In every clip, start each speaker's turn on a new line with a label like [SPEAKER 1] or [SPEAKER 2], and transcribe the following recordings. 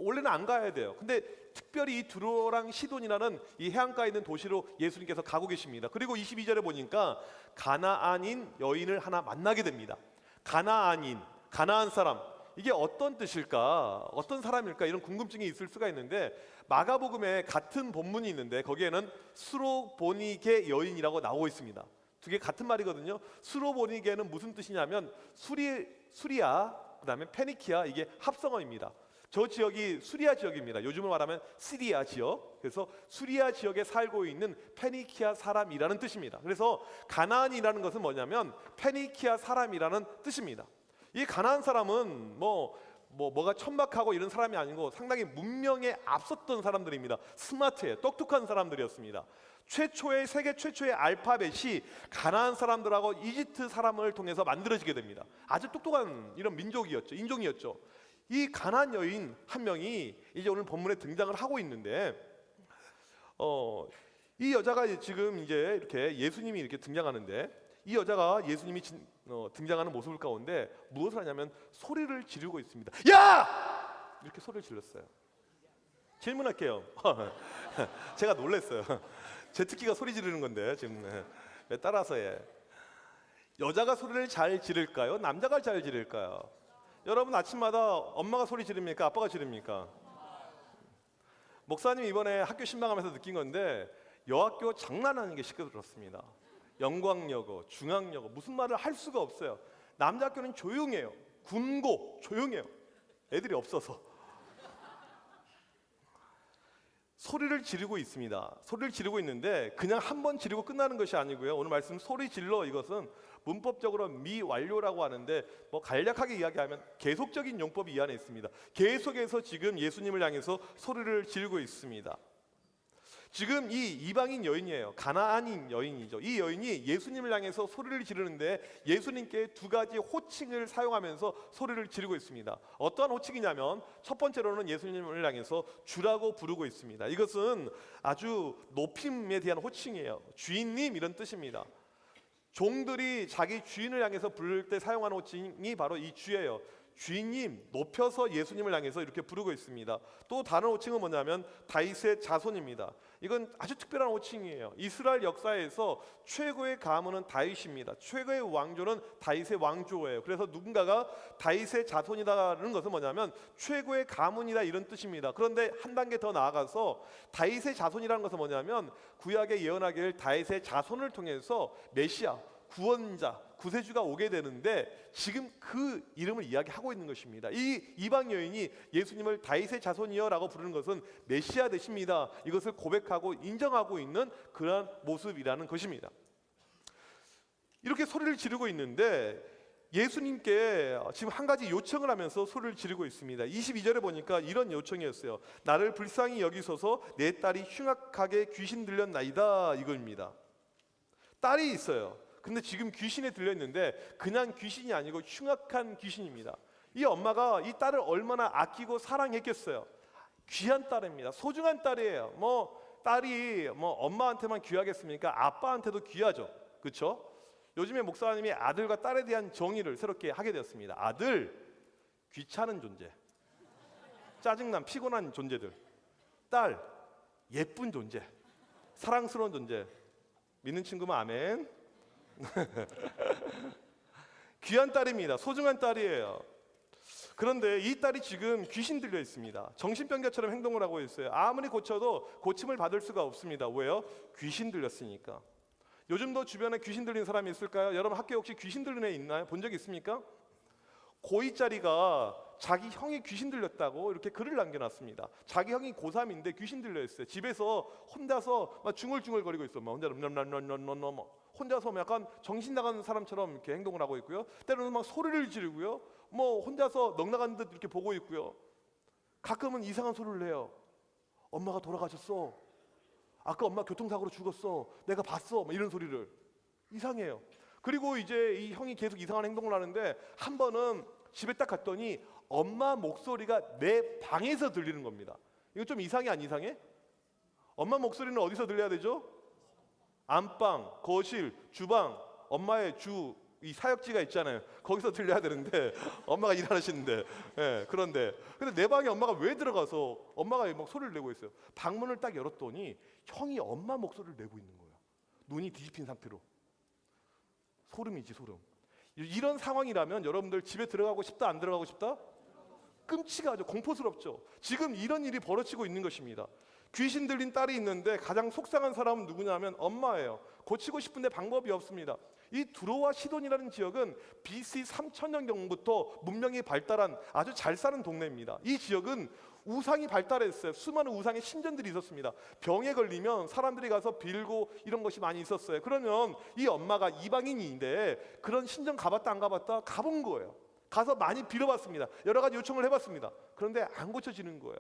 [SPEAKER 1] 원래는 안 가야 돼요. 근데 특별히 이 두로랑 시돈이라는 이 해안가에 있는 도시로 예수님께서 가고 계십니다. 그리고 22절에 보니까 가나안인 여인을 하나 만나게 됩니다. 가나안인, 가나안 사람, 이게 어떤 뜻일까? 어떤 사람일까? 이런 궁금증이 있을 수가 있는데, 마가복음에 같은 본문이 있는데 거기에는 수로보니게 여인이라고 나오고 있습니다. 두 개 같은 말이거든요. 수로보니게는 무슨 뜻이냐면 수리아, 그 다음에 페니키아, 이게 합성어입니다. 저 지역이 수리아 지역입니다. 요즘으로 말하면 시리아 지역. 그래서 수리아 지역에 살고 있는 페니키아 사람이라는 뜻입니다. 그래서 가나안이라는 것은 뭐냐면 페니키아 사람이라는 뜻입니다. 이 가나안 사람은 뭐가 천박하고 이런 사람이 아니고 상당히 문명에 앞섰던 사람들입니다. 스마트해, 똑똑한 사람들이었습니다. 세계 최초의 알파벳이 가나안 사람들하고 이집트 사람을 통해서 만들어지게 됩니다. 아주 똑똑한 이런 민족이었죠. 인종이었죠. 이 가나안 여인 한 명이 이제 오늘 본문에 등장을 하고 있는데, 이 여자가 지금 이제 이렇게 예수님이 이렇게 등장하는데, 이 여자가 예수님이 등장하는 모습을 가운데 무엇을 하냐면 소리를 지르고 있습니다. 야! 이렇게 소리를 질렀어요. 질문할게요. 제가 놀랐어요. 제 특기가 소리 지르는 건데 지금 왜 따라서 해. 여자가 소리를 잘 지를까요? 남자가 잘 지를까요? 여러분 아침마다 엄마가 소리 지릅니까? 아빠가 지릅니까? 목사님 이번에 학교 신방하면서 느낀 건데 여학교 장난하는 게 시끄럽습니다. 영광여고, 중앙여고 무슨 말을 할 수가 없어요. 남자 학교는 조용해요. 군고 조용해요. 애들이 없어서. 소리를 지르고 있습니다. 소리를 지르고 있는데 그냥 한 번 지르고 끝나는 것이 아니고요. 오늘 말씀 소리 질러, 이것은 문법적으로 미완료라고 하는데 간략하게 이야기하면 계속적인 용법이 이 안에 있습니다. 계속해서 지금 예수님을 향해서 소리를 지르고 있습니다. 지금 이 이방인 여인이에요. 가나안인 여인이죠. 이 여인이 예수님을 향해서 소리를 지르는데 예수님께 두 가지 호칭을 사용하면서 소리를 지르고 있습니다. 어떠한 호칭이냐면 첫 번째로는 예수님을 향해서 주라고 부르고 있습니다. 이것은 아주 높임에 대한 호칭이에요. 주인님 이런 뜻입니다. 종들이 자기 주인을 향해서 부를 때 사용하는 호칭이 바로 이 주예요. 주인님, 높여서 예수님을 향해서 이렇게 부르고 있습니다. 또 다른 호칭은 뭐냐면 다윗의 자손입니다. 이건 아주 특별한 호칭이에요. 이스라엘 역사에서 최고의 가문은 다윗입니다. 최고의 왕조는 다윗의 왕조예요. 그래서 누군가가 다윗의 자손이다라는 것은 뭐냐면 최고의 가문이다 이런 뜻입니다. 그런데 한 단계 더 나아가서 다윗의 자손이라는 것은 뭐냐면 구약에 예언하기를 다윗의 자손을 통해서 메시아, 구원자, 구세주가 오게 되는데 지금 그 이름을 이야기하고 있는 것입니다. 이 이방 여인이 예수님을 다윗의 자손이여라고 부르는 것은 메시아 되십니다. 이것을 고백하고 인정하고 있는 그러한 모습이라는 것입니다. 이렇게 소리를 지르고 있는데 예수님께 지금 한 가지 요청을 하면서 소리를 지르고 있습니다. 22절에 보니까 이런 요청이었어요. 나를 불쌍히 여기소서, 내 딸이 흉악하게 귀신 들렸나이다, 이겁니다. 딸이 있어요. 근데 지금 귀신에 들려있는데 그냥 귀신이 아니고 흉악한 귀신입니다. 이 엄마가 이 딸을 얼마나 아끼고 사랑했겠어요. 귀한 딸입니다. 소중한 딸이에요. 딸이 엄마한테만 귀하겠습니까? 아빠한테도 귀하죠. 그렇죠? 요즘에 목사님이 아들과 딸에 대한 정의를 새롭게 하게 되었습니다. 아들, 귀찮은 존재, 짜증난 피곤한 존재들. 딸, 예쁜 존재, 사랑스러운 존재. 믿는 친구면 아멘. 귀한 딸입니다. 소중한 딸이에요. 그런데 이 딸이 지금 귀신 들려 있습니다. 정신병자처럼 행동을 하고 있어요. 아무리 고쳐도 고침을 받을 수가 없습니다. 왜요? 귀신 들렸으니까. 요즘도 주변에 귀신 들린 사람이 있을까요? 여러분 학교에 혹시 귀신 들린 애 있나요? 본 적 있습니까? 고2짜리가 자기 형이 귀신 들렸다고 이렇게 글을 남겨놨습니다. 자기 형이 고3인데 귀신 들려 있어요. 집에서 혼자서 막 중얼중얼거리고 있어. 막 혼자서 약간 정신 나간 사람처럼 이렇게 행동을 하고 있고요. 때로는 막 소리를 지르고요. 혼자서 넋나간 듯 이렇게 보고 있고요. 가끔은 이상한 소리를 해요. 엄마가 돌아가셨어. 아까 엄마 교통사고로 죽었어. 내가 봤어. 이런 소리를. 이상해요. 그리고 이제 이 형이 계속 이상한 행동을 하는데 한 번은 집에 딱 갔더니 엄마 목소리가 내 방에서 들리는 겁니다. 이거 좀 이상해 안 이상해? 엄마 목소리는 어디서 들려야 되죠? 안방, 거실, 주방, 엄마의 이 사역지가 있잖아요. 거기서 들려야 되는데 엄마가 일하시는데, 예, 그런데 근데 내 방에 엄마가 왜 들어가서 엄마가 막 소리를 내고 있어요. 방문을 딱 열었더니 형이 엄마 목소리를 내고 있는 거예요. 눈이 뒤집힌 상태로. 소름이지, 소름. 이런 상황이라면 여러분들 집에 들어가고 싶다, 안 들어가고 싶다? 끔찍하죠. 공포스럽죠. 지금 이런 일이 벌어지고 있는 것입니다. 귀신 들린 딸이 있는데 가장 속상한 사람은 누구냐면 엄마예요. 고치고 싶은데 방법이 없습니다. 이 두로와 시돈이라는 지역은 BC 3000년경부터 문명이 발달한 아주 잘 사는 동네입니다. 이 지역은 우상이 발달했어요. 수많은 우상의 신전들이 있었습니다. 병에 걸리면 사람들이 가서 빌고 이런 것이 많이 있었어요. 그러면 이 엄마가 이방인인데 그런 신전 가봤다 안 가봤다? 가본 거예요. 가서 많이 빌어봤습니다. 여러 가지 요청을 해봤습니다. 그런데 안 고쳐지는 거예요.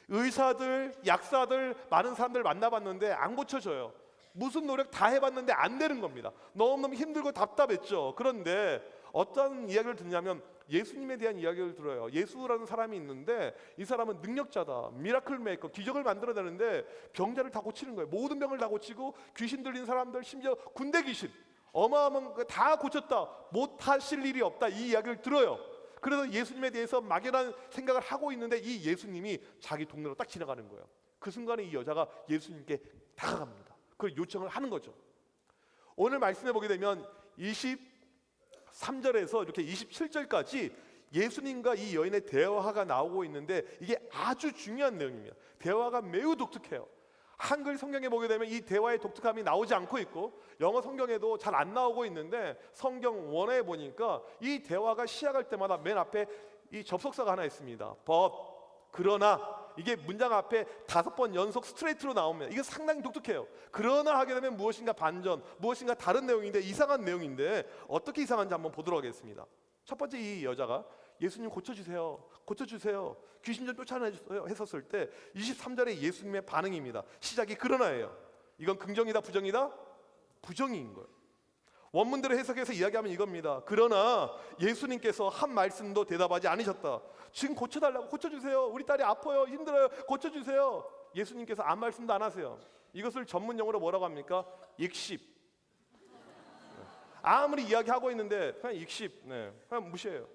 [SPEAKER 1] 의사들, 약사들, 많은 사람들 만나봤는데 안 고쳐져요. 무슨 노력 다 해봤는데 안 되는 겁니다. 너무너무 힘들고 답답했죠. 그런데 어떤 이야기를 듣냐면 예수님에 대한 이야기를 들어요. 예수라는 사람이 있는데 이 사람은 능력자다, 미라클 메이커, 기적을 만들어내는데 병자를 다 고치는 거예요. 모든 병을 다 고치고 귀신 들린 사람들, 심지어 군대 귀신 어마어마한 거 다 고쳤다, 못하실 일이 없다, 이 이야기를 들어요. 그래서 예수님에 대해서 막연한 생각을 하고 있는데 이 예수님이 자기 동네로 딱 지나가는 거예요. 그 순간에 이 여자가 예수님께 다가갑니다. 그걸 요청을 하는 거죠. 오늘 말씀해 보게 되면 23절에서 이렇게 27절까지 예수님과 이 여인의 대화가 나오고 있는데 이게 아주 중요한 내용입니다. 대화가 매우 독특해요. 한글 성경에 보게 되면 이 대화의 독특함이 나오지 않고 있고 영어 성경에도 잘 안 나오고 있는데 성경 원어에 보니까 이 대화가 시작할 때마다 맨 앞에 이 접속사가 하나 있습니다. but, 그러나, 이게 문장 앞에 5번 연속 스트레이트로 나옵니다. 이게 상당히 독특해요. 그러나 하게 되면 무엇인가 반전, 무엇인가 다른 내용인데 이상한 내용인데 어떻게 이상한지 한번 보도록 하겠습니다. 첫 번째, 이 여자가 예수님 고쳐주세요, 고쳐주세요, 귀신 좀 쫓아내주세요 했었을 때 23절에 예수님의 반응입니다. 시작이 그러나예요. 이건 긍정이다, 부정이다? 부정인 거예요. 원문대로 해석해서 이야기하면 이겁니다. 그러나 예수님께서 한 말씀도 대답하지 않으셨다. 지금 고쳐달라고, 고쳐주세요, 우리 딸이 아파요, 힘들어요, 고쳐주세요. 예수님께서 아무 말씀도 안 하세요. 이것을 전문 용어로 뭐라고 합니까? 익십. 아무리 이야기하고 있는데 그냥 익십, 그냥 무시해요.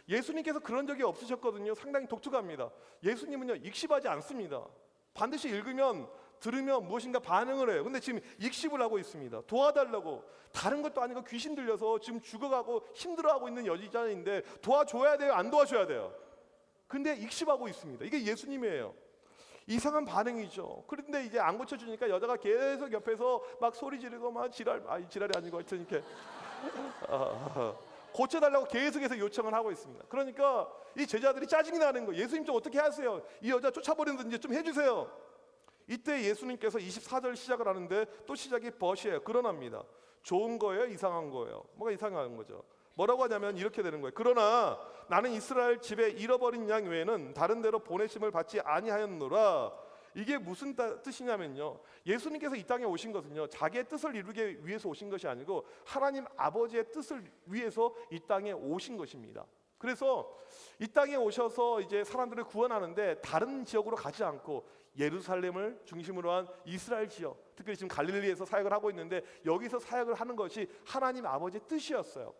[SPEAKER 1] 예수님께서 그런 적이 없으셨거든요. 상당히 독특합니다. 예수님은요, 익십하지 않습니다. 반드시 읽으면, 들으면 무엇인가 반응을 해요. 근데 지금 익십을 하고 있습니다. 도와달라고. 다른 것도 아니고 귀신 들려서 지금 죽어가고 힘들어하고 있는 여자인데 도와줘야 돼요, 안 도와줘야 돼요? 근데 익십하고 있습니다. 이게 예수님이에요. 이상한 반응이죠. 그런데 이제 안 고쳐주니까 여자가 계속 옆에서 막 소리 지르고 막 지랄이 아니고 하여튼 이렇게 고쳐달라고 계속해서 요청을 하고 있습니다. 그러니까 이 제자들이 짜증이 나는 거예요. 예수님 좀 어떻게 하세요? 이 여자 쫓아버리는지 좀 해주세요. 이때 예수님께서 24절 시작을 하는데 또 시작이 벗이에요. 그러나입니다. 좋은 거예요, 이상한 거예요? 뭐가 이상한 거죠? 뭐라고 하냐면 이렇게 되는 거예요. 그러나 나는 이스라엘 집에 잃어버린 양 외에는 다른 데로 보내심을 받지 아니하였노라. 이게 무슨 뜻이냐면요, 예수님께서 이 땅에 오신 것은요, 자기의 뜻을 이루기 위해서 오신 것이 아니고 하나님 아버지의 뜻을 위해서 이 땅에 오신 것입니다. 그래서 이 땅에 오셔서 이제 사람들을 구원하는데 다른 지역으로 가지 않고 예루살렘을 중심으로 한 이스라엘 지역, 특별히 지금 갈릴리에서 사역을 하고 있는데 여기서 사역을 하는 것이 하나님 아버지의 뜻이었어요.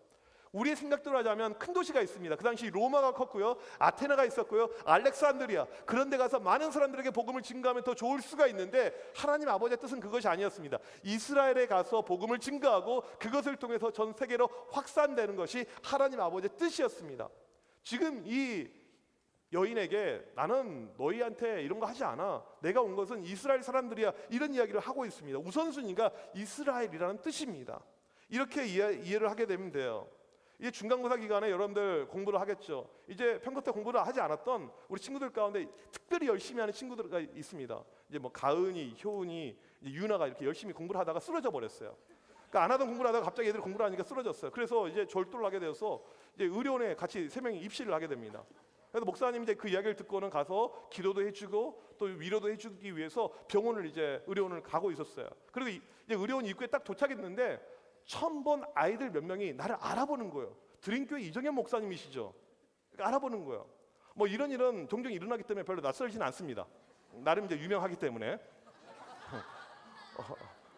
[SPEAKER 1] 우리의 생각대로 하자면 큰 도시가 있습니다. 그 당시 로마가 컸고요, 아테네가 있었고요, 알렉산드리아, 그런 데 가서 많은 사람들에게 복음을 증거하면 더 좋을 수가 있는데 하나님 아버지의 뜻은 그것이 아니었습니다. 이스라엘에 가서 복음을 증거하고 그것을 통해서 전 세계로 확산되는 것이 하나님 아버지의 뜻이었습니다. 지금 이 여인에게 나는 너희한테 이런 거 하지 않아, 내가 온 것은 이스라엘 사람들이야, 이런 이야기를 하고 있습니다. 우선순위가 이스라엘이라는 뜻입니다. 이렇게 이해를 하게 되면 돼요. 이제 중간고사 기간에 여러분들 공부를 하겠죠. 이제 평가 공부를 하지 않았던 우리 친구들 가운데 특별히 열심히 하는 친구들이 있습니다. 이제 뭐 가은이, 효은이, 이제 유나가 이렇게 열심히 공부를 하다가 쓰러져 버렸어요. 그러니까 안 하던 공부를 하다가 갑자기 애들이 공부를 하니까 쓰러졌어요. 그래서 이제 졸도를 하게 되어서 이제 의료원에 같이 3명이 입시를 하게 됩니다. 그래서 목사님이 이제 그 이야기를 듣고는 가서 기도도 해주고 또 위로도 해주기 위해서 병원을 이제 의료원을 가고 있었어요. 그리고 이제 의료원 입구에 딱 도착했는데 처음 본 아이들 몇 명이 나를 알아보는 거예요. 드림교회 이정현 목사님이시죠? 그러니까 알아보는 거예요. 뭐 이런 일은 종종 일어나기 때문에 별로 낯설지는 않습니다. 나름 이제 유명하기 때문에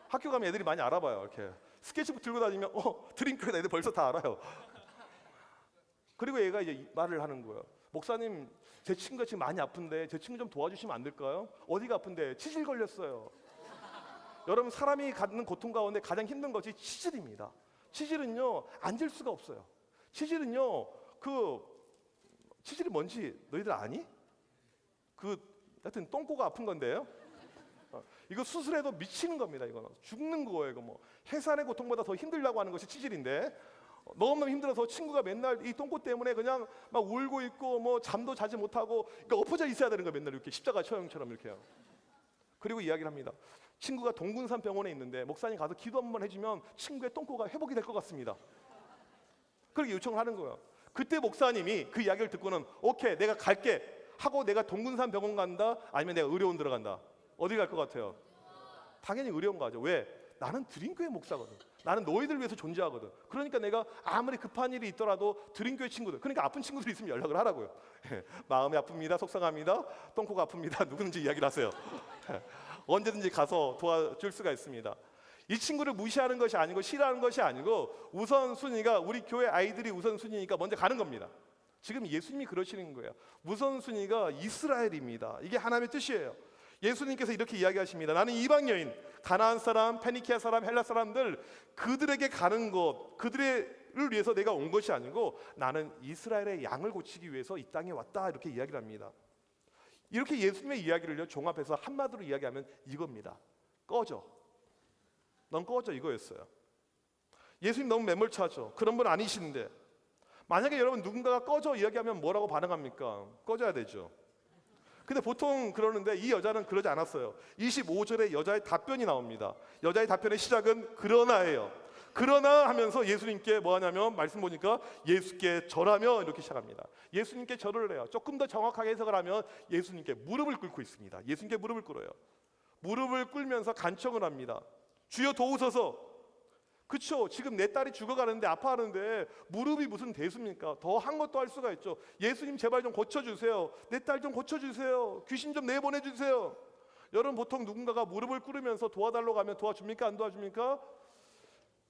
[SPEAKER 1] 학교 가면 애들이 많이 알아봐요. 이렇게 스케치북 들고 다니면 드림교회다 애들 벌써 다 알아요. 그리고 얘가 이제 말을 하는 거예요. 목사님, 제 친구가 지금 많이 아픈데 제 친구 좀 도와주시면 안 될까요? 어디가 아픈데? 치질 걸렸어요. 여러분, 사람이 갖는 고통 가운데 가장 힘든 것이 치질입니다. 치질은요, 앉을 수가 없어요. 치질은요, 치질이 뭔지 너희들 아니? 하여튼 똥꼬가 아픈 건데요. 이거 수술해도 미치는 겁니다. 이거는 죽는 거예요. 이거 뭐 해산의 고통보다 더 힘들다고 하는 것이 치질인데, 너무너무 힘들어서 친구가 맨날 이 똥꼬 때문에 그냥 막 울고 있고 뭐 잠도 자지 못하고, 그러니까 엎어져 있어야 되는 거예요. 맨날 이렇게 십자가 처형처럼 이렇게요. 그리고 이야기를 합니다. 친구가 동군산 병원에 있는데 목사님 가서 기도 한번 해주면 친구의 똥꼬가 회복이 될 것 같습니다. 그렇게 요청을 하는 거예요. 그때 목사님이 그 이야기를 듣고는 오케이, 내가 갈게 하고 내가 동군산 병원 간다, 아니면 내가 의료원 들어간다. 어디 갈 것 같아요? 당연히 의료원 가죠. 왜? 나는 드림교회 목사거든. 나는 너희들 위해서 존재하거든. 그러니까 내가 아무리 급한 일이 있더라도 드림교회 친구들, 그러니까 아픈 친구들 있으면 연락을 하라고요. 마음이 아픕니다, 속상합니다, 똥꼬가 아픕니다, 누구든지 이야기를 하세요. 언제든지 가서 도와줄 수가 있습니다. 이 친구를 무시하는 것이 아니고 싫어하는 것이 아니고 우선순위가 우리 교회 아이들이 우선순위니까 먼저 가는 겁니다. 지금 예수님이 그러시는 거예요. 우선순위가 이스라엘입니다. 이게 하나님의 뜻이에요. 예수님께서 이렇게 이야기하십니다. 나는 이방 여인, 가나안 사람, 페니키아 사람, 헬라 사람들, 그들에게 가는 것, 그들을 위해서 내가 온 것이 아니고 나는 이스라엘의 양을 고치기 위해서 이 땅에 왔다, 이렇게 이야기를 합니다. 이렇게 예수님의 이야기를요, 종합해서 한마디로 이야기하면 이겁니다. 꺼져. 넌 꺼져, 이거였어요. 예수님 너무 매몰차죠. 그런 분 아니신데, 만약에 여러분 누군가가 꺼져 이야기하면 뭐라고 반응합니까? 꺼져야 되죠. 근데 보통 그러는데 이 여자는 그러지 않았어요. 25절에 여자의 답변이 나옵니다. 여자의 답변의 시작은 그러나예요. 그러나 하면서 예수님께 뭐 하냐면, 말씀 보니까 예수께 절하며 이렇게 시작합니다. 예수님께 절을 해요. 조금 더 정확하게 해석을 하면 예수님께 무릎을 꿇고 있습니다. 예수님께 무릎을 꿇어요. 무릎을 꿇으면서 간청을 합니다. 주여 도우소서. 그쵸, 지금 내 딸이 죽어가는데, 아파하는데 무릎이 무슨 대수입니까? 더 한 것도 할 수가 있죠. 예수님 제발 좀 고쳐주세요. 내 딸 좀 고쳐주세요. 귀신 좀 내보내주세요. 여러분, 보통 누군가가 무릎을 꿇으면서 도와달라고 하면 도와줍니까? 안 도와줍니까?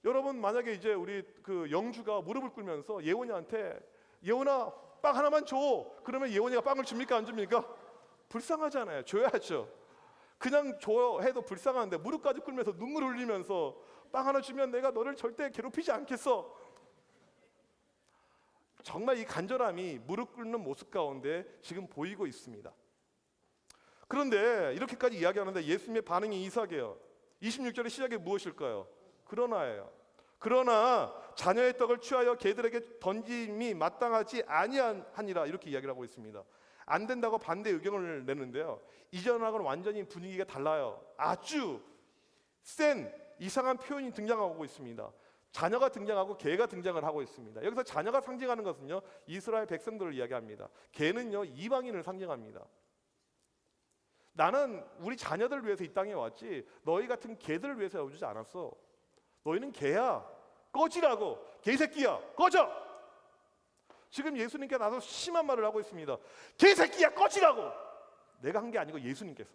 [SPEAKER 1] 여러분, 만약에 이제 우리 그 영주가 무릎을 꿇으면서 예원이한테 예원아 빵 하나만 줘, 그러면 예원이가 빵을 줍니까? 안 줍니까? 불쌍하잖아요. 줘야죠. 그냥 줘 해도 불쌍한데 무릎까지 꿇으면서 눈물 흘리면서 빵 하나 주면 내가 너를 절대 괴롭히지 않겠어. 정말 이 간절함이 무릎 꿇는 모습 가운데 지금 보이고 있습니다. 그런데 이렇게까지 이야기하는데 예수님의 반응이 이상해요. 26절의 시작이 무엇일까요? 그러나예요. 그러나 자녀의 떡을 취하여 개들에게 던짐이 마땅하지 아니하니라, 이렇게 이야기를 하고 있습니다. 안 된다고 반대 의견을 내는데요, 이전하고는 완전히 분위기가 달라요. 아주 센 이상한 표현이 등장하고 있습니다. 자녀가 등장하고 개가 등장을 하고 있습니다. 여기서 자녀가 상징하는 것은요, 이스라엘 백성들을 이야기합니다. 개는요, 이방인을 상징합니다. 나는 우리 자녀들을 위해서 이 땅에 왔지 너희 같은 개들을 위해서 오지 않았어. 너희는 개야. 꺼지라고. 개새끼야, 꺼져. 지금 예수님께 나서 심한 말을 하고 있습니다. 개새끼야, 꺼지라고. 내가 한 게 아니고 예수님께서.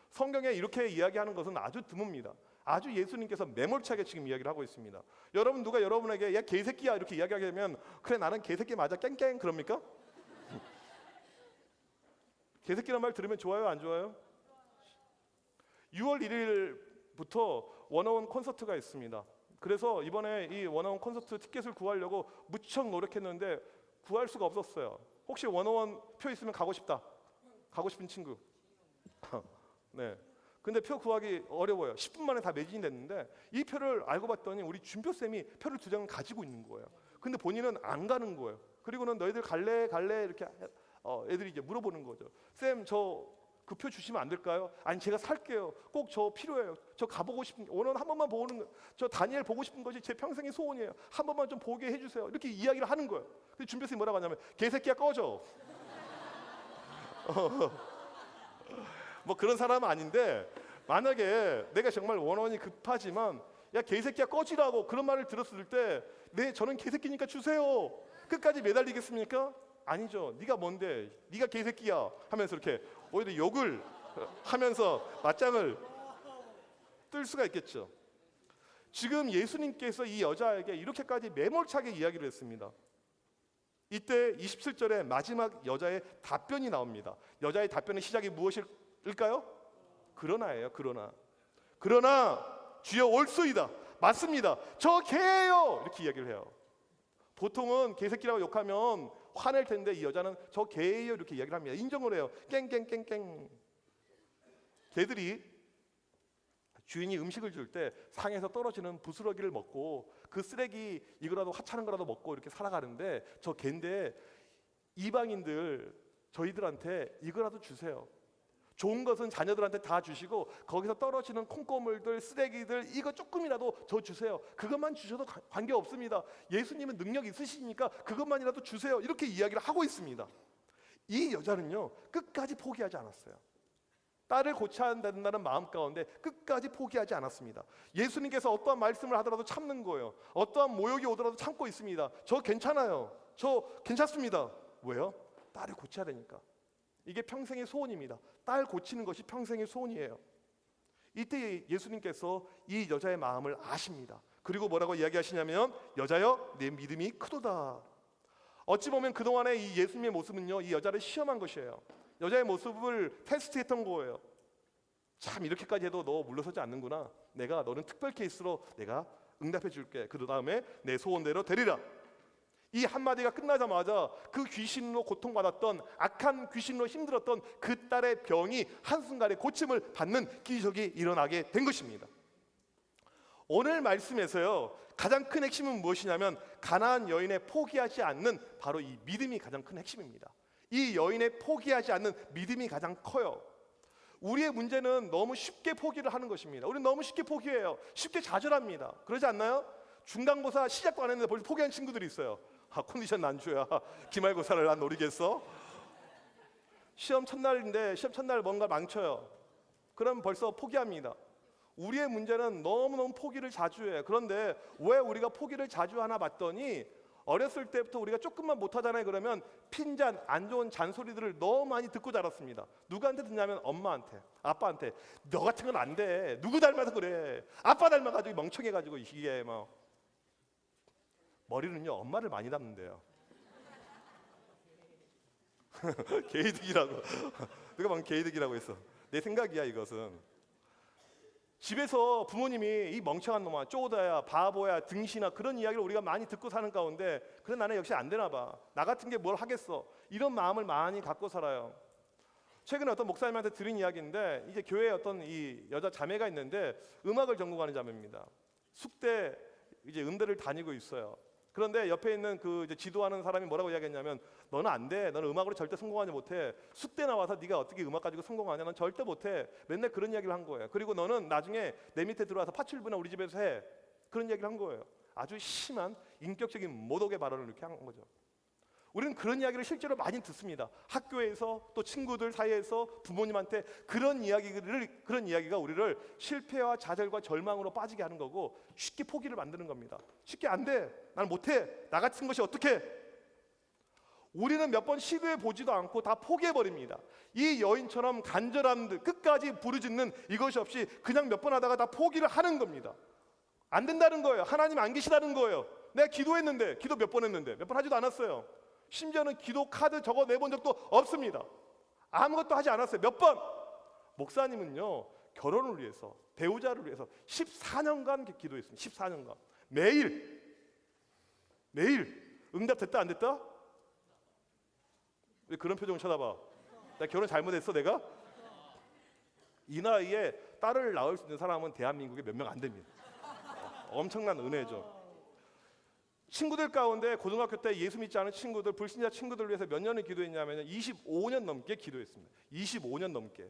[SPEAKER 1] 성경에 이렇게 이야기하는 것은 아주 드뭅니다. 아주 예수님께서 매몰차게 지금 이야기를 하고 있습니다. 여러분, 누가 여러분에게 야 개새끼야 이렇게 이야기하게 되면 그래 나는 개새끼 맞아 깽깽 그럽니까? 개새끼란 말 들으면 좋아요, 안 좋아요? 6월 1일부터 원어원 콘서트가 있습니다. 그래서 이번에 이 원어원 콘서트 티켓을 구하려고 무척 노력했는데 구할 수가 없었어요. 혹시 원어원 표 있으면 가고 싶다, 가고 싶은 친구? 네. 근데 표 구하기 어려워요. 10분 만에 다 매진이 됐는데 이 표를 알고 봤더니 우리 준표 쌤이 표를 2장을 가지고 있는 거예요. 근데 본인은 안 가는 거예요. 그리고는 너희들 갈래 이렇게 애들이 이제 물어보는 거죠. 쌤, 저 그 표 주시면 안 될까요? 아니 제가 살게요. 꼭 저 필요해요. 저 가보고 싶은, 오늘 한 번만 보는 거, 저 다니엘 보고 싶은 것이 제 평생의 소원이에요. 한 번만 좀 보게 해주세요. 이렇게 이야기를 하는 거예요. 근데 준표 쌤이 뭐라고 하냐면 개새끼야 꺼져. 뭐 그런 사람은 아닌데, 만약에 내가 정말 원원이 급하지만 야 개새끼야 꺼지라고 그런 말을 들었을 때 네, 저는 개새끼니까 주세요. 끝까지 매달리겠습니까? 아니죠. 네가 뭔데, 네가 개새끼야 하면서 이렇게 오히려 욕을 하면서 맞짱을 뜰 수가 있겠죠. 지금 예수님께서 이 여자에게 이렇게까지 매몰차게 이야기를 했습니다. 이때 27절에 마지막 여자의 답변이 나옵니다. 여자의 답변의 시작이 무엇일까요? 그러나예요. 그러나 주여 올소이다. 맞습니다. 저 개예요. 이렇게 이야기를 해요. 보통은 개새끼라고 욕하면 화낼 텐데 이 여자는 저 개예요 이렇게 이야기를 합니다. 인정을 해요. 깽깽깽깽. 개들이 주인이 음식을 줄 때 상에서 떨어지는 부스러기를 먹고 그 쓰레기 이거라도 하찮은 거라도 먹고 이렇게 살아가는데 저 개인데 이방인들 저희들한테 이거라도 주세요. 좋은 것은 자녀들한테 다 주시고 거기서 떨어지는 콩고물들 쓰레기들 이거 조금이라도 저 주세요. 그것만 주셔도 관계없습니다. 예수님은 능력 있으시니까 그것만이라도 주세요. 이렇게 이야기를 하고 있습니다. 이 여자는요 끝까지 포기하지 않았어요. 딸을 고쳐야 된다는 마음 가운데 끝까지 포기하지 않았습니다. 예수님께서 어떠한 말씀을 하더라도 참는 거예요. 어떠한 모욕이 오더라도 참고 있습니다. 저 괜찮아요. 저 괜찮습니다. 왜요? 딸을 고쳐야 되니까. 이게 평생의 소원입니다. 딸 고치는 것이 평생의 소원이에요. 이때 예수님께서 이 여자의 마음을 아십니다. 그리고 뭐라고 이야기하시냐면 여자여 내 믿음이 크도다. 어찌 보면 그동안의 이 예수님의 모습은요 이 여자를 시험한 것이에요. 여자의 모습을 테스트했던 거예요. 참 이렇게까지 해도 너 물러서지 않는구나. 내가 너는 특별 케이스로 내가 응답해 줄게. 그 다음에 내 소원대로 되리라. 이 한마디가 끝나자마자 그 귀신으로 고통받았던 악한 귀신으로 힘들었던 그 딸의 병이 한순간에 고침을 받는 기적이 일어나게 된 것입니다. 오늘 말씀에서요 가장 큰 핵심은 무엇이냐면 가나안 여인의 포기하지 않는 바로 이 믿음이 가장 큰 핵심입니다. 이 여인의 포기하지 않는 믿음이 가장 커요. 우리의 문제는 너무 쉽게 포기를 하는 것입니다. 우리는 너무 쉽게 포기해요. 쉽게 좌절합니다. 그러지 않나요? 중간고사 시작도 안 했는데 벌써 포기한 친구들이 있어요. 컨디션 난주야. 기말고사를 난 노리겠어? 시험 첫날인데 시험 첫날 뭔가 망쳐요. 그럼 벌써 포기합니다. 우리의 문제는 너무너무 포기를 자주 해요. 그런데 왜 우리가 포기를 자주 하나 봤더니 어렸을 때부터 우리가 조금만 못하잖아요. 그러면 핀잔, 안 좋은 잔소리들을 너무 많이 듣고 자랐습니다. 누구한테 듣냐면 엄마한테, 아빠한테. 너 같은 건 안 돼. 누구 닮아서 그래. 아빠 닮아가지고 멍청해가지고 이게 뭐. 머리는요 엄마를 많이 닮는데요. 게이득이라고. 누가 방금 게이득이라고 했어. 내 생각이야 이것은. 집에서 부모님이 이 멍청한 놈아, 쪼다야, 바보야, 등신아 그런 이야기를 우리가 많이 듣고 사는 가운데 그래 나는 역시 안 되나 봐. 나 같은 게 뭘 하겠어. 이런 마음을 많이 갖고 살아요. 최근에 어떤 목사님한테 들은 이야기인데 이제 교회에 어떤 이 여자 자매가 있는데 음악을 전공하는 자매입니다. 숙대 이제 음대를 다니고 있어요. 그런데 옆에 있는 그 이제 지도하는 사람이 뭐라고 이야기했냐면 너는 안 돼. 너는 음악으로 절대 성공하지 못해. 숙대 나와서 네가 어떻게 음악 가지고 성공하냐. 넌 절대 못해. 맨날 그런 이야기를 한 거예요. 그리고 너는 나중에 내 밑에 들어와서 파출부나 우리 집에서 해. 그런 이야기를 한 거예요. 아주 심한 인격적인 모독의 발언을 이렇게 한 거죠. 우리는 그런 이야기를 실제로 많이 듣습니다. 학교에서 또 친구들 사이에서 부모님한테 그런 이야기가 우리를 실패와 좌절과 절망으로 빠지게 하는 거고 쉽게 포기를 만드는 겁니다. 쉽게 안 돼. 난 못해. 나 같은 것이 어떻게? 우리는 몇 번 시도해 보지도 않고 다 포기해 버립니다. 이 여인처럼 간절함 끝까지 부르짖는 이것이 없이 그냥 몇 번 하다가 다 포기를 하는 겁니다. 안 된다는 거예요. 하나님 안 계시다는 거예요. 내가 기도했는데 기도 몇 번 했는데 몇 번 하지도 않았어요. 심지어는 기도 카드 적어 내본 적도 없습니다. 아무것도 하지 않았어요. 몇 번. 목사님은요 결혼을 위해서 배우자를 위해서 14년간 기도했습니다. 14년간 매일 응답 됐다 안 됐다? 왜 그런 표정을 쳐다봐? 나 결혼 잘못했어 내가? 이 나이에 딸을 낳을 수 있는 사람은 대한민국에 몇 명 안 됩니다. 엄청난 은혜죠. 친구들 가운데 고등학교 때 예수 믿지 않은 친구들, 불신자 친구들을 위해서 몇 년을 기도했냐면 25년 넘게 기도했습니다. 25년 넘게.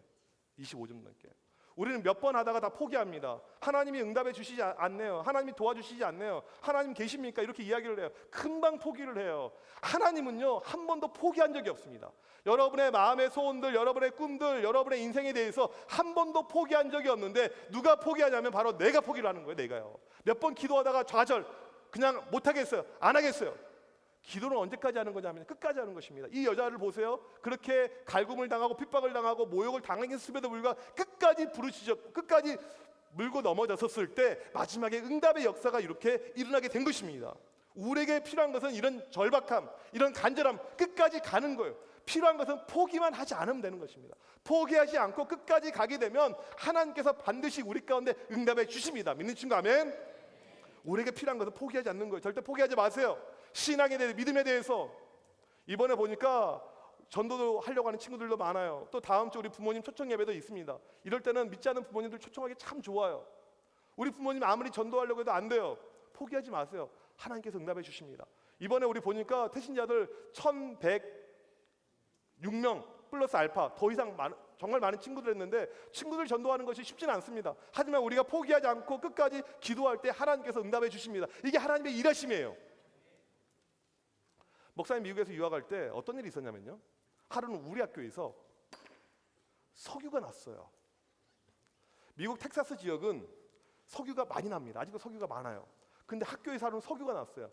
[SPEAKER 1] 우리는 몇 번 하다가 다 포기합니다. 하나님이 응답해 주시지 않네요. 하나님이 도와주시지 않네요. 하나님 계십니까? 이렇게 이야기를 해요. 금방 포기를 해요. 하나님은요 한 번도 포기한 적이 없습니다. 여러분의 마음의 소원들, 여러분의 꿈들, 여러분의 인생에 대해서 한 번도 포기한 적이 없는데 누가 포기하냐면 바로 내가 포기를 하는 거예요. 내가요. 몇 번 기도하다가 좌절, 그냥 못하겠어요. 안 하겠어요. 기도는 언제까지 하는 거냐면 끝까지 하는 것입니다. 이 여자를 보세요. 그렇게 갈굼을 당하고 핍박을 당하고 모욕을 당했음에도 불구하고 끝까지 부르짖었고 끝까지 물고 넘어졌었을 때 마지막에 응답의 역사가 이렇게 일어나게 된 것입니다. 우리에게 필요한 것은 이런 절박함, 이런 간절함, 끝까지 가는 거예요. 필요한 것은 포기만 하지 않으면 되는 것입니다. 포기하지 않고 끝까지 가게 되면 하나님께서 반드시 우리 가운데 응답해 주십니다. 믿는 친구 아멘? 우리에게 필요한 것은 포기하지 않는 거예요. 절대 포기하지 마세요. 신앙에 대해, 믿음에 대해서. 이번에 보니까 전도도 하려고 하는 친구들도 많아요. 또 다음 주 우리 부모님 초청 예배도 있습니다. 이럴 때는 믿지 않는 부모님들 초청하기 참 좋아요. 우리 부모님 아무리 전도하려고 해도 안 돼요. 포기하지 마세요. 하나님께서 응답해 주십니다. 이번에 우리 보니까 태신자들 1106명 플러스 알파, 더 이상 정말 많은 친구들 했는데, 친구들 전도하는 것이 쉽지는 않습니다. 하지만 우리가 포기하지 않고 끝까지 기도할 때 하나님께서 응답해 주십니다. 이게 하나님의 일하심이에요. 목사님 미국에서 유학할 때 어떤 일이 있었냐면요, 하루는 우리 학교에서 석유가 났어요. 미국 텍사스 지역은 석유가 많이 납니다. 아직도 석유가 많아요. 근데 학교에서 하루는 석유가 났어요.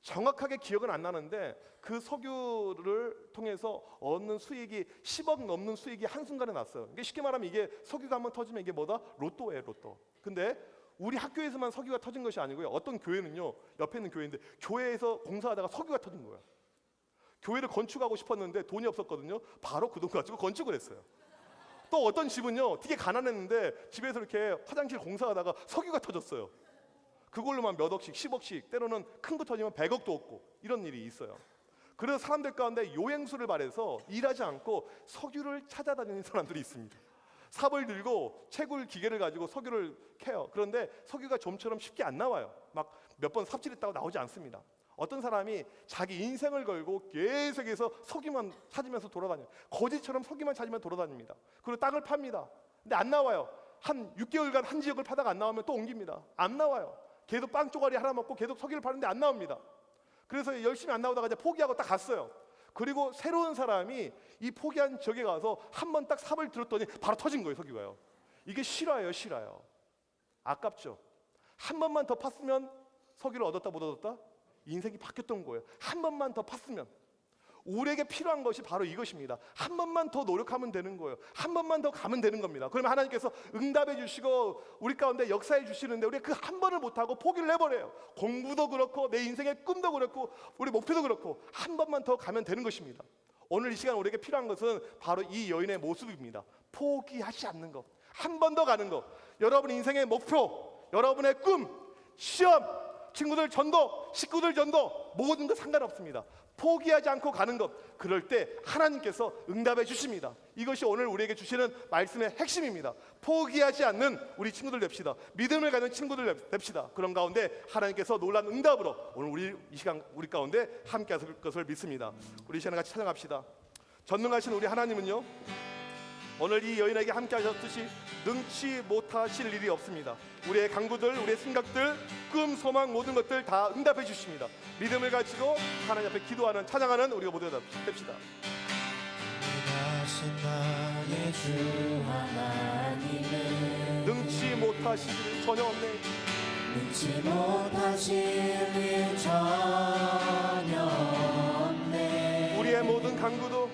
[SPEAKER 1] 정확하게 기억은 안 나는데 그 석유를 통해서 얻는 수익이 10억 넘는 수익이 한순간에 났어요. 이게 쉽게 말하면 이게 석유가 한번 터지면 이게 뭐다? 로또예요, 로또. 근데 우리 학교에서만 석유가 터진 것이 아니고요, 어떤 교회는요, 옆에 있는 교회인데 교회에서 공사하다가 석유가 터진 거예요. 교회를 건축하고 싶었는데 돈이 없었거든요. 바로 그 돈 가지고 건축을 했어요. 또 어떤 집은요, 되게 가난했는데 집에서 이렇게 화장실 공사하다가 석유가 터졌어요. 그걸로만 몇 억씩, 10억씩, 때로는 큰 거 터지면 100억도 없고, 이런 일이 있어요. 그래서 사람들 가운데 요행수를 바래서 일하지 않고 석유를 찾아다니는 사람들이 있습니다. 삽을 들고 채굴 기계를 가지고 석유를 캐요. 그런데 석유가 좀처럼 쉽게 안 나와요. 막 몇 번 삽질했다고 나오지 않습니다. 어떤 사람이 자기 인생을 걸고 계속해서 석유만 찾으면서 돌아다녀요. 거지처럼 석유만 찾으면 돌아다닙니다. 그리고 땅을 팝니다. 근데 안 나와요. 한 6개월간 한 지역을 파다가 안 나오면 또 옮깁니다. 안 나와요. 계속 빵 쪼가리 하나 먹고 계속 석유를 파는데 안 나옵니다. 그래서 열심히 안 나오다가 이제 포기하고 딱 갔어요. 그리고 새로운 사람이 이 포기한 지역에 가서 한 번 딱 삽을 들었더니 바로 터진 거예요, 석유가요. 이게 실화예요, 실화요. 아깝죠. 한 번만 더 팠으면 석유를 얻었다 못 얻었다? 인생이 바뀌었던 거예요. 한 번만 더 팠으면. 우리에게 필요한 것이 바로 이것입니다. 한 번만 더 노력하면 되는 거예요. 한 번만 더 가면 되는 겁니다. 그러면 하나님께서 응답해 주시고 우리 가운데 역사해 주시는데, 우리가 그 한 번을 못하고 포기를 해버려요. 공부도 그렇고 내 인생의 꿈도 그렇고 우리 목표도 그렇고 한 번만 더 가면 되는 것입니다. 오늘 이 시간 우리에게 필요한 것은 바로 이 여인의 모습입니다. 포기하지 않는 것, 한 번 더 가는 것. 여러분 인생의 목표, 여러분의 꿈, 시험, 친구들 전도, 식구들 전도, 모든 것 상관없습니다. 포기하지 않고 가는 것, 그럴 때 하나님께서 응답해 주십니다. 이것이 오늘 우리에게 주시는 말씀의 핵심입니다. 포기하지 않는 우리 친구들 됩시다. 믿음을 가진 친구들 됩시다. 그런 가운데 하나님께서 놀라운 응답으로 오늘 우리 이 시간 우리 가운데 함께 하실 것을 믿습니다. 우리 이 시간에 같이 찬양합시다. 전능하신 우리 하나님은요, 오늘 이 여인에게 함께 하셨듯이 능치 못하실 일이 없습니다. 우리의 간구들, 우리의 생각들, 꿈, 소망, 모든 것들 다 응답해 주십니다. 믿음을 가지고 하나님 앞에 기도하는, 찬양하는 우리가 모두 됩시다.
[SPEAKER 2] 나의 주 하나님은
[SPEAKER 1] 능치 못하실 일 전혀 없네.
[SPEAKER 2] 능치 못하실 일 전혀 없네.
[SPEAKER 1] 우리의 모든 간구도,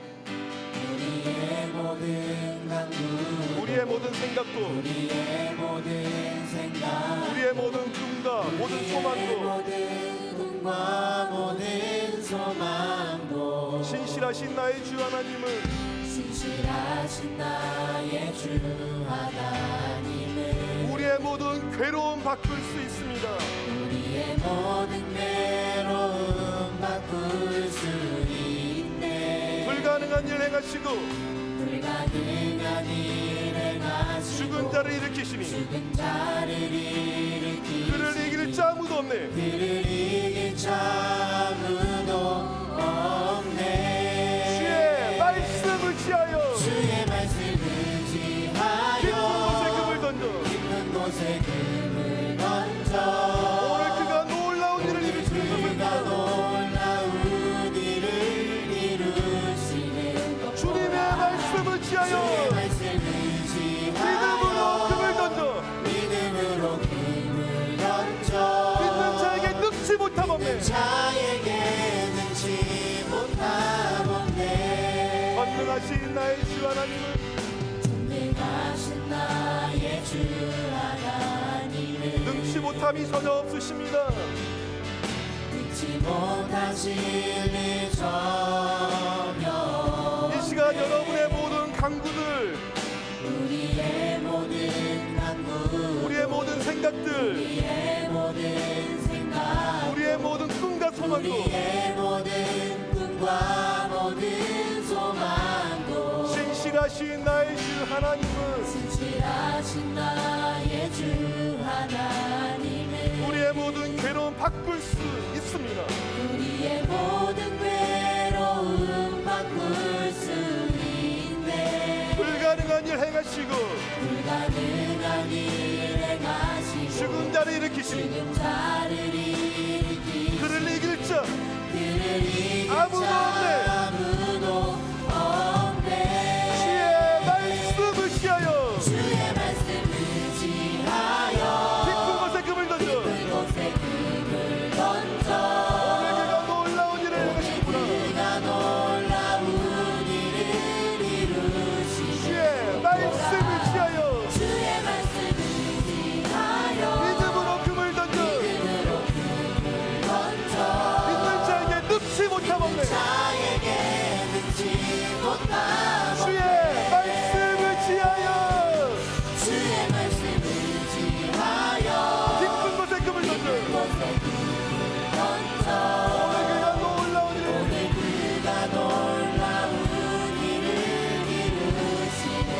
[SPEAKER 2] 우리의 모든 간구,
[SPEAKER 1] 우리의 모든 생각도,
[SPEAKER 2] 우리의 모든 생각,
[SPEAKER 1] 우리의 모든 꿈과 모든 소망도,
[SPEAKER 2] 모든 꿈과 모든 소망도
[SPEAKER 1] 신실하신 나의 주 하나님은,
[SPEAKER 2] 신실하신 나의 주 하나님은
[SPEAKER 1] 우리의 모든 괴로움 바꿀 수 있습니다.
[SPEAKER 2] 우리의 모든 괴로움 바꿀 수 있네.
[SPEAKER 1] 불가능한 일 행하시고
[SPEAKER 2] 불가능한 일 행하시고
[SPEAKER 1] 죽은 자를 일으키시니
[SPEAKER 2] 죽은 자를 일으키시니
[SPEAKER 1] 그를 이길 자 아무도 없네.
[SPEAKER 2] 그를 이길 자 아무도 없네.
[SPEAKER 1] 주의 말씀을 지하여
[SPEAKER 2] 주의 말씀을 지하여
[SPEAKER 1] 깊은 곳에 금을 던져
[SPEAKER 2] 깊은 곳에 금을 던져
[SPEAKER 1] 오늘 그가 놀라운 일을 이루시는
[SPEAKER 2] 그가
[SPEAKER 1] 것을
[SPEAKER 2] 놀라운 일을 이루시는 것
[SPEAKER 1] 주님의 말씀을 지하여 믿음으로 금을 던져
[SPEAKER 2] 믿음으로 금을 던져
[SPEAKER 1] 믿는 자에게 늙지 못함 없네.
[SPEAKER 2] 자에게 능치 못함 없네.
[SPEAKER 1] 전능하신 나의 주 하나님은
[SPEAKER 2] 전능하신 나의 주 하나님
[SPEAKER 1] 못함이 전혀 없으십니다.
[SPEAKER 2] 잊지 못하실 일 전혀.
[SPEAKER 1] 이 시간 여러분의 모든 강구들,
[SPEAKER 2] 우리의 모든 강구,
[SPEAKER 1] 우리의 모든 생각들,
[SPEAKER 2] 우리의 모든 생각,
[SPEAKER 1] 우리의 모든 꿈과 소망도
[SPEAKER 2] 우리의 모든 꿈과 모든 소망도
[SPEAKER 1] 신실하신 나의 주 하나님은
[SPEAKER 2] 신실하신 나의 주 하나님은
[SPEAKER 1] 우리의 모든 괴로움 바꿀 수 있습니다.
[SPEAKER 2] 우리의 모든 괴로움 바꿀 수 있네.
[SPEAKER 1] 불가능한 일 행하시고
[SPEAKER 2] 불가능한 일 행하시고
[SPEAKER 1] 죽은 자를 일으키시니
[SPEAKER 2] 죽은 자를 일으키시고
[SPEAKER 1] 그를 이길 자
[SPEAKER 2] 그를 이길
[SPEAKER 1] 아무도
[SPEAKER 2] 자
[SPEAKER 1] 없네.
[SPEAKER 2] 아무도 없네.
[SPEAKER 1] 주의 말씀을 취하여
[SPEAKER 2] 주의 말씀을 지하여
[SPEAKER 1] 깊은 곳에 금을 던져
[SPEAKER 2] 그곳에 금을 던져
[SPEAKER 1] 오늘 그가 놀라운 일을 행하시구나.
[SPEAKER 2] 그가 놀라운 일을 이루시네.
[SPEAKER 1] 주의 말씀을 취하여
[SPEAKER 2] 주의 말씀을 지하여
[SPEAKER 1] 믿음으로 금을 던져
[SPEAKER 2] 믿음으로 금을 던져
[SPEAKER 1] 믿는 자에게 늙지 못함 없네.
[SPEAKER 2] 자에게 늙지 못함
[SPEAKER 1] 주의 말씀을 취하여
[SPEAKER 2] 주의 말씀을 지하여
[SPEAKER 1] 깊은 곳에 금을 던져
[SPEAKER 2] 그곳에 금을 던져
[SPEAKER 1] 오늘 그가 놀라운 일을
[SPEAKER 2] 오늘 그가 놀라운 일을 이루시네.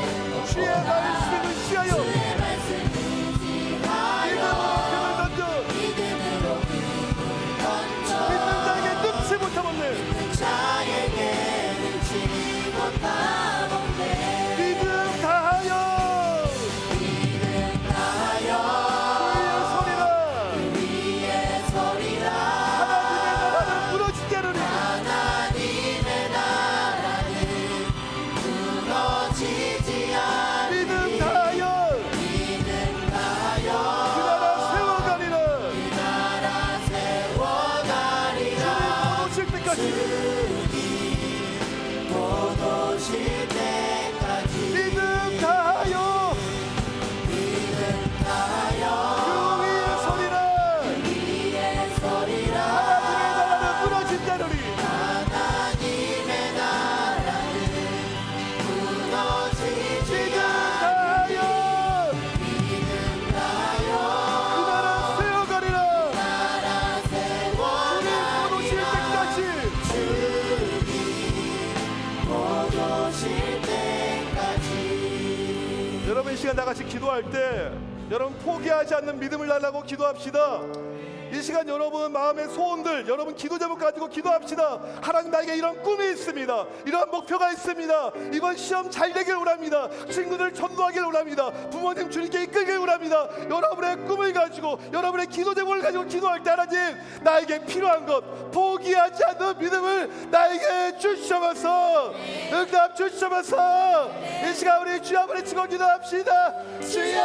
[SPEAKER 1] 주의 말씀을 취하여
[SPEAKER 2] 주의 말씀을 지하여
[SPEAKER 1] 믿음으로 금을 던져
[SPEAKER 2] 믿음으로 금을 던져
[SPEAKER 1] 믿는 자에게 늙지 못함 없네.
[SPEAKER 2] 자에게 늙지 못함 없네.
[SPEAKER 1] 믿음 다하여
[SPEAKER 2] 믿음 다하여
[SPEAKER 1] 주의 소리라
[SPEAKER 2] 위에 서리라.
[SPEAKER 1] 하나님의 나라는 무너지지 않으리.
[SPEAKER 2] 하나님의 나라는 무너지지 않으리.
[SPEAKER 1] 믿음 다하여
[SPEAKER 2] 믿음 다하여
[SPEAKER 1] 그 나라 세워가리라.
[SPEAKER 2] 그 나라 세워가리라.
[SPEAKER 1] 주님 오실 때까지
[SPEAKER 2] 곧 오실 때까지
[SPEAKER 1] 믿음 다하여
[SPEAKER 2] 믿음 다하여
[SPEAKER 1] 그 위에 서리라.
[SPEAKER 2] 위에 서리라.
[SPEAKER 1] 하나님의 나라는 무너지지 않으리.
[SPEAKER 2] 하나님의 나라는 무너지지
[SPEAKER 1] 믿음
[SPEAKER 2] 않으리.
[SPEAKER 1] 다하여
[SPEAKER 2] 믿음 다하여
[SPEAKER 1] 그 나라 세워가리라.
[SPEAKER 2] 나라
[SPEAKER 1] 주님 곧 오실
[SPEAKER 2] 세워가리라.
[SPEAKER 1] 때까지
[SPEAKER 2] 곧 오실 때까지.
[SPEAKER 1] 여러분 이 시간 다 같이 기도할 때 여러분 포기하지 않는 믿음을 달라고 기도합시다. 이 시간 여러분 마음의 소원들 여러분 기도 제목 가지고 기도합시다. 하나님 나에게 이런 꿈이 있습니다. 이런 목표가 있습니다. 이번 시험 잘 되길 원합니다. 친구들 전도하길 원합니다. 부모님 주님께 이끌길 원합니다. 여러분의 꿈을 가지고 여러분의 기도 제목을 가지고 기도할 때 하나님 나에게 필요한 것 포기하지 않는 믿음을 나에게 주시옵소서. 응답 주시옵소서. 이 시간 우리 주 앞을 치고 기도합시다. 주여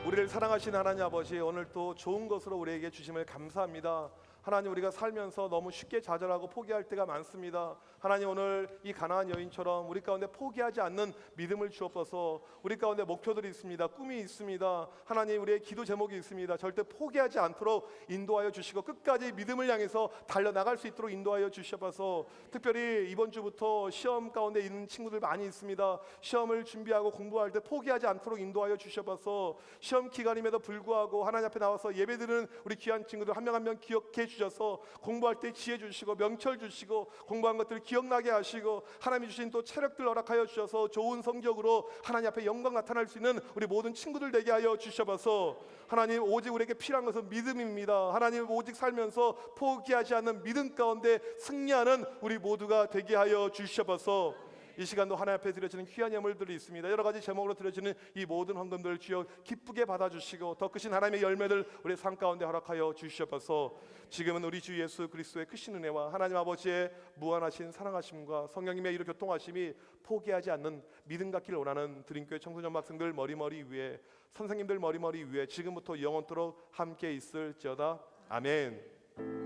[SPEAKER 1] 우리를 사랑하신 하나님 아버지, 오늘 또 좋은 것으로 우리에게 주심을 감사합니다. 하나님, 우리가 살면서 너무 쉽게 좌절하고 포기할 때가 많습니다. 하나님, 오늘 이 가나안 여인처럼 우리 가운데 포기하지 않는 믿음을 주옵소서. 우리 가운데 목표들이 있습니다. 꿈이 있습니다. 하나님, 우리의 기도 제목이 있습니다. 절대 포기하지 않도록 인도하여 주시고 끝까지 믿음을 향해서 달려나갈 수 있도록 인도하여 주셔서, 특별히 이번 주부터 시험 가운데 있는 친구들 많이 있습니다. 시험을 준비하고 공부할 때 포기하지 않도록 인도하여 주셔서, 시험 기간임에도 불구하고 하나님 앞에 나와서 예배드리는 우리 귀한 친구들 한 명 한 명 기억해 주셔서 공부할 때 지혜 주시고 명철 주시고 공부한 것들을 기억나게 하시고 하나님이 주신 또 체력들 허락하여 주셔서 좋은 성적으로 하나님 앞에 영광 나타날 수 있는 우리 모든 친구들 되게 하여 주셔서, 하나님, 오직 우리에게 필요한 것은 믿음입니다. 하나님, 오직 살면서 포기하지 않는 믿음 가운데 승리하는 우리 모두가 되게 하여 주셔서, 이 시간도 하나님 앞에 드려지는 귀한 예물들이 있습니다. 여러 가지 제목으로 드려지는 이 모든 헌금들 주여 기쁘게 받아주시고 더 크신 하나님의 열매를 우리 삶 가운데 허락하여 주시옵소서. 지금은 우리 주 예수 그리스도의 크신 은혜와 하나님 아버지의 무한하신 사랑하심과 성령님의 이루 교통하심이 포기하지 않는 믿음 갖기를 원하는 드림교회 청소년 학생들 머리머리 위에, 선생님들 머리머리 위에 지금부터 영원토록 함께 있을지어다. 아멘.